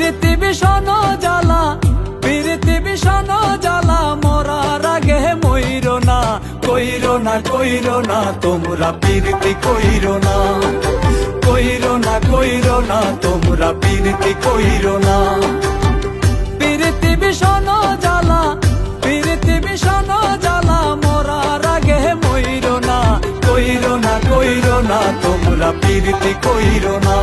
প্রীতি বিষণ জ্বালা, প্রীতি বিষণ জ্বালা, মরার আগে মইরো না, কইরো না, কইরো না তোমরা প্রীতি, কইরো না, কইরো না, কইরো না তোমরা প্রীতি, কইরো না। প্রীতি বিষণ জ্বালা, প্রীতি বিষণ জ্বালা, মরার আগে মইরো না, কইরো না, কইরো না তোমরা প্রীতি, কইরো না,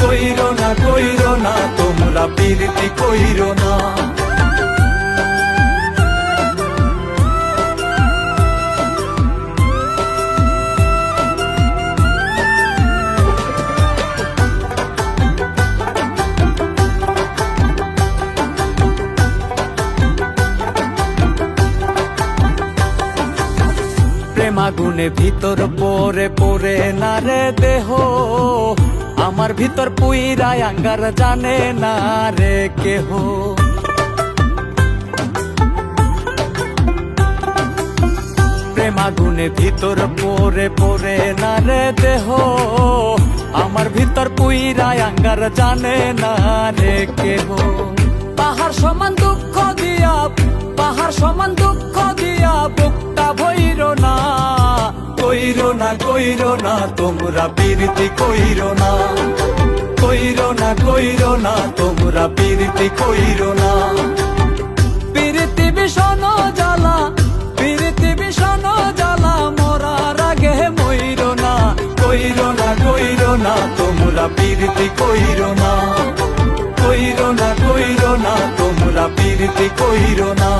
কইরো না, কইরো না তোমরা প্রীতি, কইরো না। প্রেমাগুনে ভিতর পরে পরে না রে দেহ, আমার ভিতর পুইরা আঙ্গার জানে না রে কেহ। প্রেমাগুনে ভিতর পরে পরে না রে দেহ, আমার ভিতর পুইরা আঙ্গার জানে না রে কেহ। পাহাড় সমান দুঃখ দিয়া, পাহাড় সমান দুঃখ দিয়া বুকটা ভইরো না, কইরো না, কইরো না তোমরা প্রীতি, কইরো না, কইরো না, কইরো না তোমরা প্রীতি, কইরো না। প্রীতি বিষণ জ্বালা, প্রীতি বিষণ জ্বালা, মরার আগে মইরো না, কইরো না, কইরো না তোমরা প্রীতি, কইরো না, কইরো না, কইরো না তোমরা প্রীতি, কইরো না।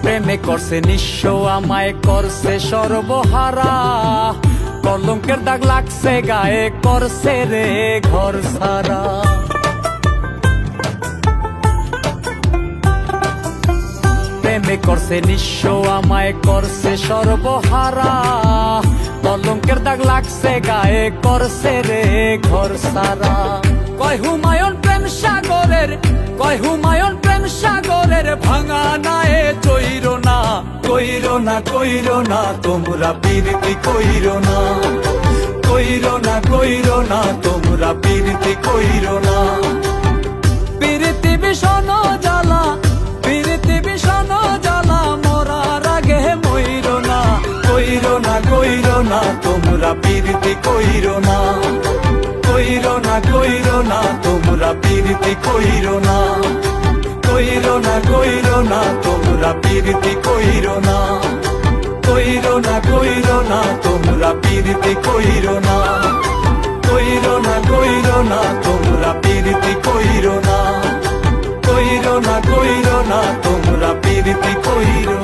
প্রেমে করছে নিঃস্ব, আমায় করছে সর্বহারা, কলঙ্কের দাগ লাগছে গায়ে, করছে রে ঘর সারা। প্রেমে করছে নিঃস্ব, আমায় করছে সর্বহারা, কলঙ্কের দাগ লাগছে গায়ে, করছে রে ঘর সারা। কয় হুমায়ুন প্রেম সাগরের, কয় হুমায়ুন প্রেম সাগরের, ভাঙা নায়ে চইরো না, কইরো না, কইরো না তোমরা প্রীতি, কইরো না, কইরো না, কইরো না তোমরা প্রীতি, কইরো না। প্রীতি বিষণ জ্বালা, প্রীতি বিষণ জ্বালা, মরার আগে মইরো না, কইরো না, কইরো না তোমরা প্রীতি, কইরো না, কইরো না, কইরো না তোমরা প্রীতি, কইরো না, কইরো না, কইরো না তোমরা প্রীতি, কইরো না, কইরো না, কইরো না তোমরা প্রীতি, কইরো না, কইরো না, কইরো না তোমরা প্রীতি, কইরো না, কইরো না, কইরো না তোমরা প্রীতি, কইরো